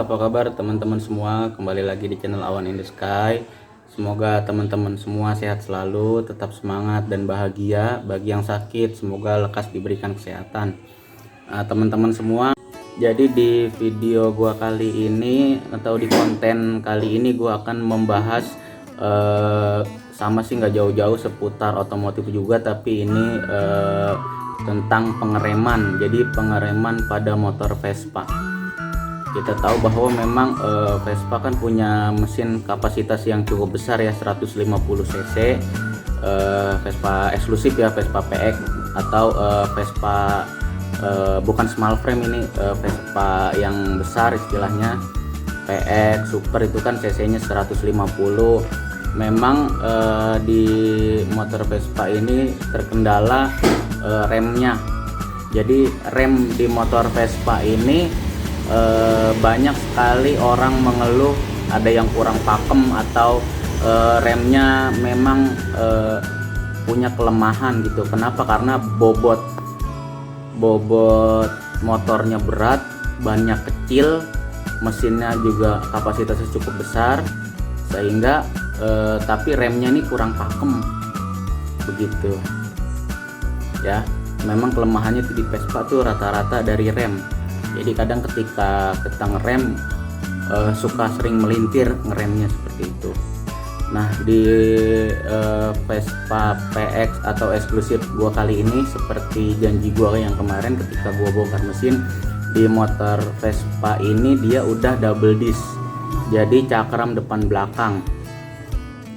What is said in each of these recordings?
apa kabar teman-teman semua? Kembali lagi di channel Awan in the Sky. Semoga teman-teman semua sehat selalu, tetap semangat dan bahagia. Bagi yang sakit, semoga lekas diberikan kesehatan. Nah, teman-teman semua, jadi di video gua kali ini atau di konten kali ini gua akan membahas sama sih nggak jauh-jauh seputar otomotif juga, tapi ini tentang pengereman. Jadi pengereman pada motor Vespa. Kita tahu bahwa memang Vespa kan punya mesin kapasitas yang cukup besar ya, 150 cc. Vespa eksklusif ya, Vespa PX atau Vespa bukan small frame, ini Vespa yang besar istilahnya. PX Super itu kan cc-nya 150. Memang di motor Vespa ini terkendala remnya. Jadi rem di motor Vespa ini banyak sekali orang mengeluh ada yang kurang pakem atau remnya memang punya kelemahan gitu. Kenapa? Karena bobot motornya berat, bannya kecil, mesinnya juga kapasitasnya cukup besar, sehingga tapi remnya ini kurang pakem begitu ya. Memang kelemahannya di Vespa tuh rata-rata dari rem. Jadi kadang ketika kita ngerem suka sering melintir ngeremnya seperti itu. Nah, di Vespa PX atau eksklusif gua kali ini, seperti janji gua yang kemarin ketika gua bongkar mesin, di motor Vespa ini dia udah double disc. Jadi cakram depan belakang.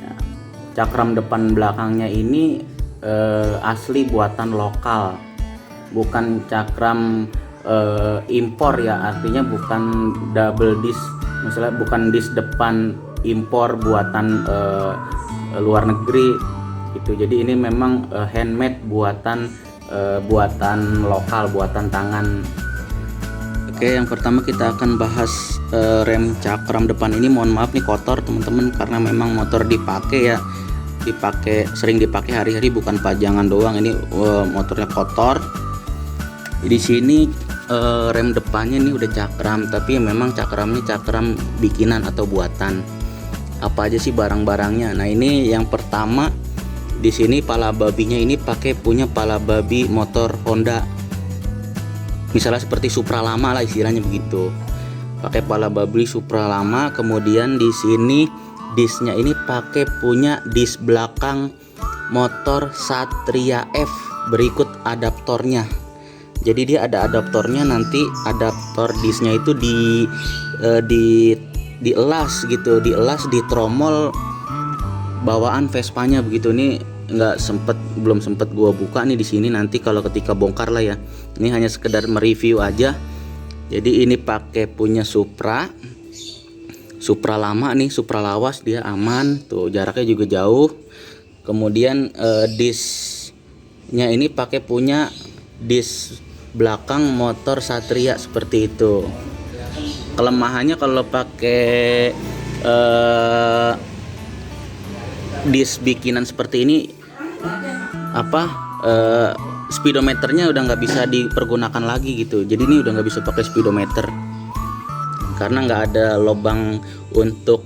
Nah, cakram depan belakangnya ini asli buatan lokal, bukan cakram impor ya, artinya bukan double disc, misalnya bukan disc depan impor buatan luar negeri gitu. Jadi ini memang handmade, buatan lokal, buatan tangan. Oke, yang pertama kita akan bahas rem cakram depan ini. Mohon maaf nih kotor teman-teman, karena memang motor dipakai ya, sering dipakai hari-hari, bukan pajangan doang. Ini motornya kotor. Di sini rem depannya ini udah cakram, tapi memang cakramnya cakram bikinan atau buatan. Apa aja sih barang-barangnya? Nah, ini yang pertama, di sini pala babinya ini punya pala babi motor Honda. Misalnya seperti Supra lama lah istilahnya begitu. Pakai pala babi Supra lama. Kemudian di sini disnya ini punya dis belakang motor Satria F, berikut adaptornya. Jadi dia ada adaptornya, nanti adaptor disnya itu dielas gitu, dielas di tromol bawaan Vespanya begitu. Ini belum sempet gua buka nih di sini, nanti kalau ketika bongkar lah ya. Ini hanya sekedar mereview aja. Jadi ini punya Supra lama nih, Supra lawas, dia aman tuh, jaraknya juga jauh. Kemudian disnya ini punya dis belakang motor Satria seperti itu. Kelemahannya kalau pakai dis bikinan seperti ini, speedometernya udah nggak bisa dipergunakan lagi gitu. Jadi ini udah nggak bisa pakai speedometer karena nggak ada lubang untuk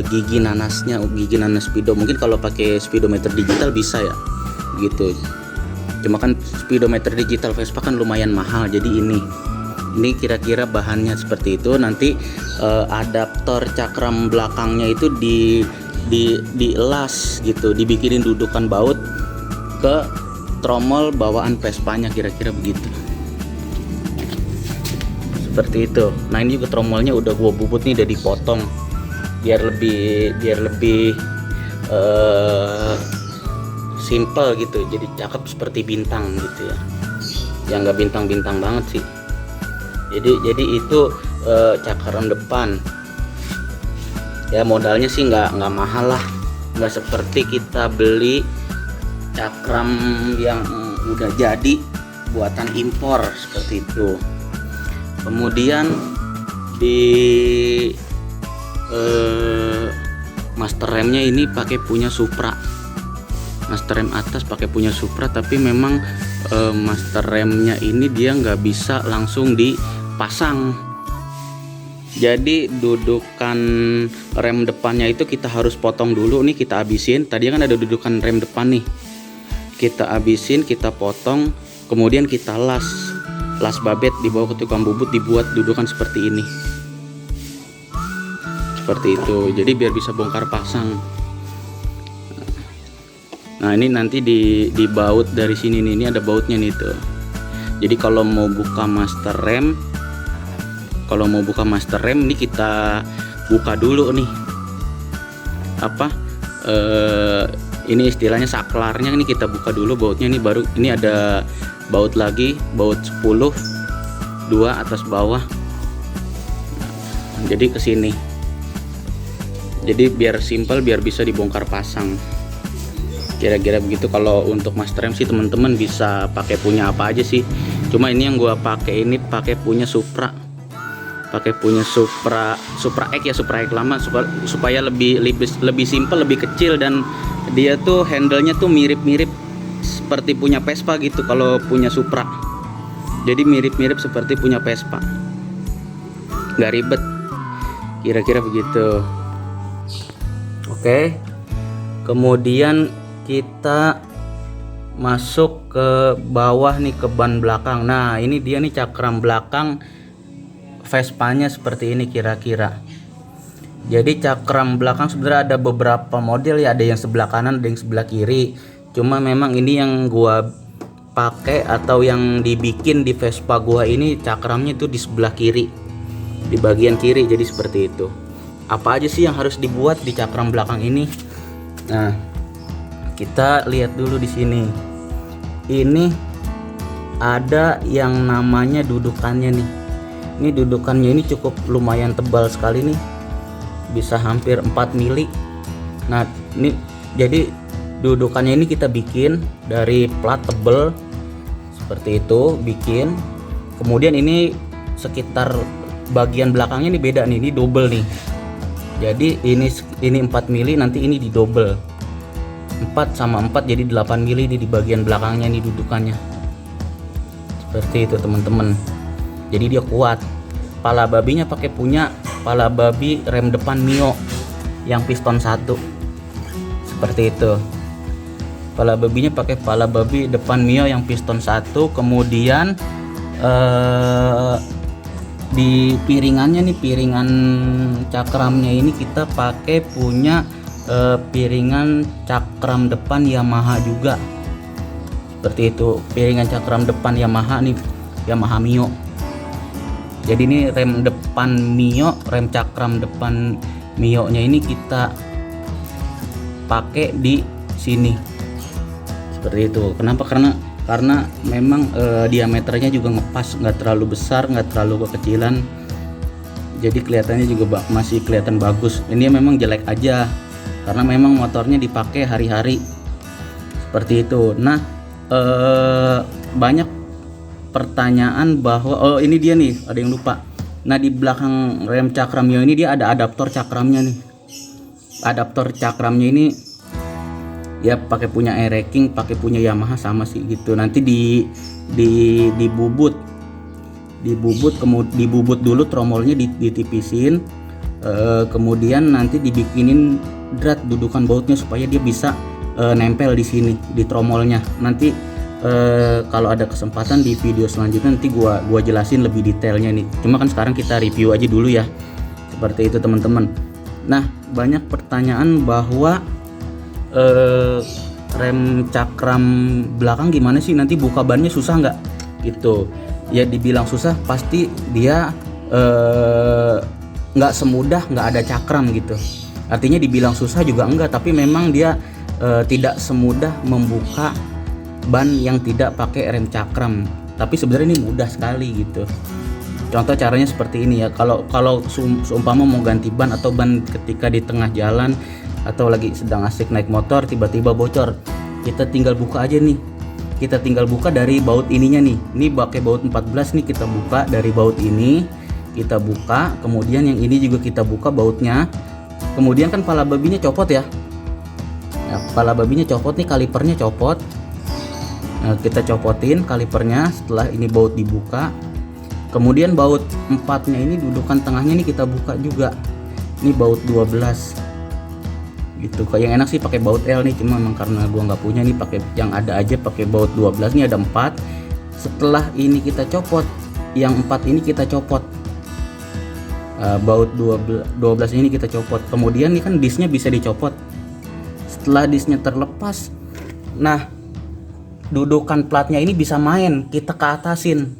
gigi nanas speedo. Mungkin kalau pakai speedometer digital bisa ya gitu. Cuma kan speedometer digital Vespa kan lumayan mahal. Jadi ini kira-kira bahannya seperti itu. Nanti adaptor cakram belakangnya itu dielas gitu, dibikinin dudukan baut ke tromol bawaan Vespanya, kira-kira begitu. Seperti itu. Nah, ini juga tromolnya udah gua bubut nih, udah dipotong biar lebih simple gitu, jadi cakep seperti bintang gitu ya. Yang nggak bintang-bintang banget sih. Jadi itu cakram depan. Ya modalnya sih nggak mahal lah, nggak seperti kita beli cakram yang udah jadi buatan impor seperti itu. Kemudian di master remnya ini punya Supra. Master rem atas punya Supra, tapi memang master remnya ini dia nggak bisa langsung dipasang. Jadi dudukan rem depannya itu kita harus potong dulu nih, kita habisin. Tadi kan ada dudukan rem depan nih, kita habisin, kita potong, kemudian kita las babet, dibawa ke tukang bubut, dibuat dudukan seperti ini, seperti itu. Jadi biar bisa bongkar pasang. Nah ini nanti dibaut dari sini nih, ini ada bautnya nih tuh. Jadi kalau mau buka master rem, ini kita buka dulu nih ini istilahnya saklarnya, ini kita buka dulu bautnya nih, baru ini ada baut lagi, baut 10, 2 atas bawah. Jadi ke sini. Jadi biar simple, biar bisa dibongkar pasang. Kira-kira begitu. Kalau untuk master rem sih teman-teman bisa pakai punya apa aja sih. Cuma ini yang gua pakai ini pakai punya Supra. Supra X ya, Supra X lama, supaya lebih simple, lebih kecil, dan dia tuh handle-nya tuh mirip-mirip seperti punya Vespa gitu kalau punya Supra. Jadi mirip-mirip seperti punya Vespa. Nggak ribet. Kira-kira begitu. Oke. Kemudian kita masuk ke bawah nih, ke ban belakang. Nah ini dia nih cakram belakang Vespanya seperti ini kira-kira. Jadi cakram belakang sebenarnya ada beberapa model ya, ada yang sebelah kanan, ada yang sebelah kiri. Cuma memang ini yang gua pakai atau yang dibikin di Vespa gua ini cakramnya itu di sebelah kiri, di bagian kiri. Jadi seperti itu. Apa aja sih yang harus dibuat di cakram belakang ini? Nah, kita lihat dulu di sini. Ini ada yang namanya dudukannya nih. Ini dudukannya ini cukup lumayan tebal sekali nih, bisa hampir 4 mili. Nah ini jadi dudukannya ini kita bikin dari plat tebel seperti itu, bikin. Kemudian ini sekitar bagian belakangnya ini beda nih, ini double nih. Jadi ini 4 mili, nanti ini di double 4 sama 4 jadi 8 mili di bagian belakangnya nih dudukannya. Seperti itu teman-teman. Jadi dia kuat. Pala babinya pakai punya pala babi rem depan Mio yang piston 1. Seperti itu. Pala babinya pakai pala babi depan Mio yang piston 1. Kemudian di piringannya nih, piringan cakramnya ini kita pakai punya piringan cakram depan Yamaha juga. Seperti itu. Piringan cakram depan Yamaha nih, Yamaha Mio. Jadi ini rem depan Mio, rem cakram depan Mio nya ini kita pakai di sini. Seperti itu. Kenapa? Karena memang diameternya juga ngepas, nggak terlalu besar, nggak terlalu kekecilan. Jadi kelihatannya juga masih kelihatan bagus. Ini memang jelek aja karena memang motornya dipakai hari-hari. Seperti itu. Nah, banyak pertanyaan bahwa ini dia nih, ada yang lupa. Nah di belakang rem cakram Mio ini dia ada adaptor cakramnya nih. Adaptor cakramnya ini ya pakai punya Air-King, pakai punya Yamaha sama sih gitu. Nanti dibubut kemudian dibubut dulu tromolnya, ditipisin, kemudian nanti dibikinin drat dudukan bautnya supaya dia bisa nempel di sini di tromolnya. Nanti kalau ada kesempatan di video selanjutnya nanti gua jelasin lebih detailnya nih. Cuma kan sekarang kita review aja dulu ya. Seperti itu teman-teman. Nah, banyak pertanyaan bahwa rem cakram belakang gimana sih, nanti buka bannya susah nggak? Gitu. Ya dibilang susah, pasti dia nggak semudah nggak ada cakram gitu. Artinya dibilang susah juga enggak, tapi memang dia tidak semudah membuka ban yang tidak pakai rem cakram. Tapi sebenarnya ini mudah sekali gitu. Contoh caranya seperti ini ya. Kalau seumpama mau ganti ban atau ban ketika di tengah jalan atau lagi sedang asik naik motor tiba-tiba bocor, kita tinggal buka aja nih. Kita tinggal buka dari baut ininya nih. Ini pakai baut 14 nih, kita buka dari baut ini. Kita buka, kemudian yang ini juga kita buka bautnya. Kemudian kan pala babinya copot ya. Nah, pala babinya copot nih, kalipernya copot. Nah, kita copotin kalipernya setelah ini baut dibuka. Kemudian baut 4-nya ini dudukan tengahnya ini kita buka juga. Ini baut 12 gitu. Kayak yang enak sih pakai baut L nih, cuma memang karena gua nggak punya nih, pakai yang ada aja, pakai baut 12. Nih ada 4. Setelah ini kita copot, yang 4 ini kita copot. Baut 12 ini kita copot. Kemudian nih kan disnya bisa dicopot. Setelah disnya terlepas, nah dudukan platnya ini bisa main, kita ke atasin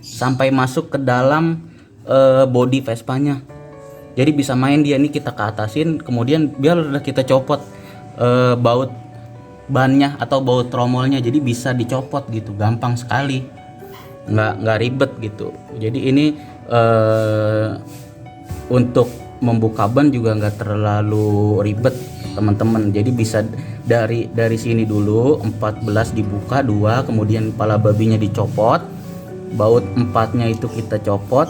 sampai masuk ke dalam body Vespanya. Jadi bisa main dia nih, kita ke atasin, kemudian biar udah kita copot baut bannya atau baut tromolnya, jadi bisa dicopot gitu, gampang sekali, nggak ribet gitu. Jadi ini untuk membuka ban juga nggak terlalu ribet teman-teman. Jadi bisa dari sini dulu 14 dibuka 2, kemudian kepala babinya dicopot, baut 4-nya itu kita copot,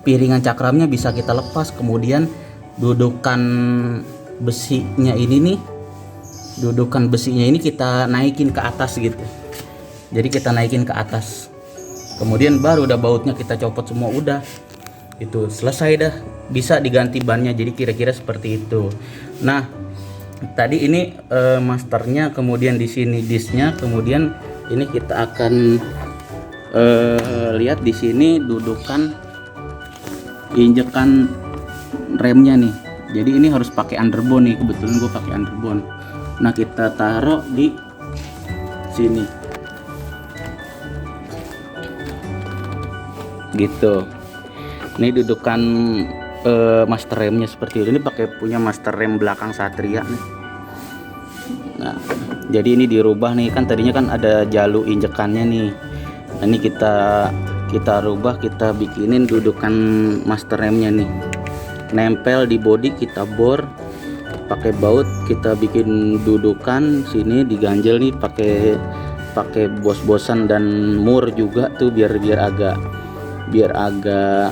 piringan cakramnya bisa kita lepas, kemudian dudukan besinya ini kita naikin ke atas gitu. Jadi kita naikin ke atas, kemudian baru udah bautnya kita copot semua, udah itu selesai dah, bisa diganti bannya. Jadi kira-kira seperti itu. Nah tadi ini masternya, kemudian di sini disnya, kemudian ini kita akan lihat di sini dudukan injekan remnya nih. Jadi ini harus pakai underbone nih, kebetulan gue pakai underbone. Nah kita taruh di sini gitu. Ini dudukan master remnya seperti itu. Ini pakai punya master rem belakang Satria nih. Nah jadi ini dirubah nih, kan tadinya kan ada jalu injekannya nih. Nah, ini kita rubah, kita bikinin dudukan master remnya nih, nempel di body, kita bor pakai baut, kita bikin dudukan sini, diganjel nih pakai bos-bosan dan mur juga tuh, biar agak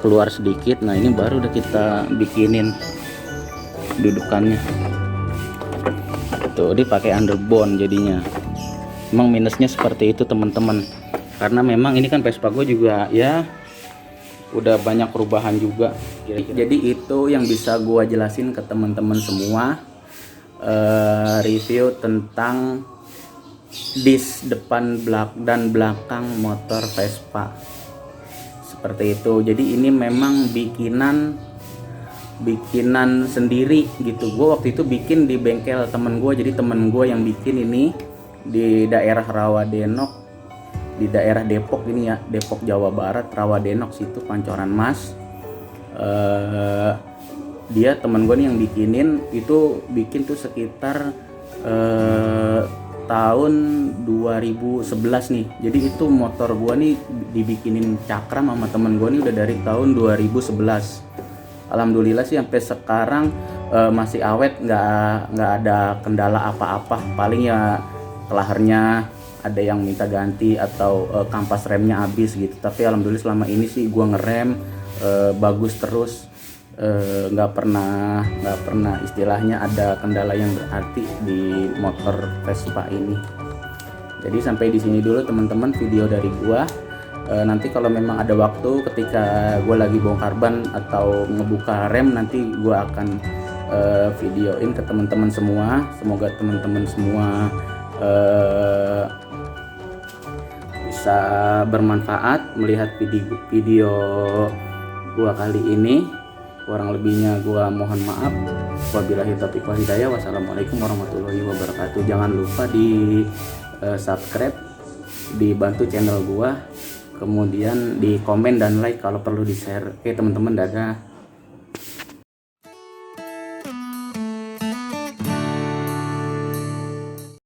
keluar sedikit. Nah ini baru udah kita bikinin dudukannya tuh, dipakai underbone. Jadinya emang minusnya seperti itu teman-teman, karena memang ini kan Vespa gue juga ya udah banyak perubahan juga. Jadi itu yang bisa gue jelasin ke teman-teman semua, review tentang dis depan dan belakang motor Vespa seperti itu. Jadi ini memang bikinan sendiri gitu. Gue waktu itu bikin di bengkel temen gue. Jadi temen gue yang bikin ini di daerah Rawadenok, di daerah Depok ini ya, Depok Jawa Barat, Rawadenok situ, Pancoran Mas. Dia temen gue nih yang bikinin, itu bikin tuh sekitar tahun 2011 nih. Jadi itu motor gua nih dibikinin cakram sama temen gua nih udah dari tahun 2011. Alhamdulillah sih sampai sekarang masih awet, nggak ada kendala apa-apa. Paling ya kelaharnya ada yang minta ganti atau kampas remnya habis gitu. Tapi alhamdulillah selama ini sih gua ngerem bagus terus. Nggak pernah istilahnya ada kendala yang berarti di motor Vespa ini. Jadi sampai di sini dulu teman-teman video dari gua. Nanti kalau memang ada waktu ketika gua lagi bongkar ban atau ngebuka rem, nanti gua akan videoin ke teman-teman semua. Semoga teman-teman semua bisa bermanfaat melihat video gua kali ini. Kurang lebihnya gua mohon maaf. Wabillahi taufiq wal hidayah. Wassalamualaikum warahmatullahi wabarakatuh. Jangan lupa di subscribe, dibantu channel gua, kemudian di komen dan like, kalau perlu di share. Oke teman-teman, dadah.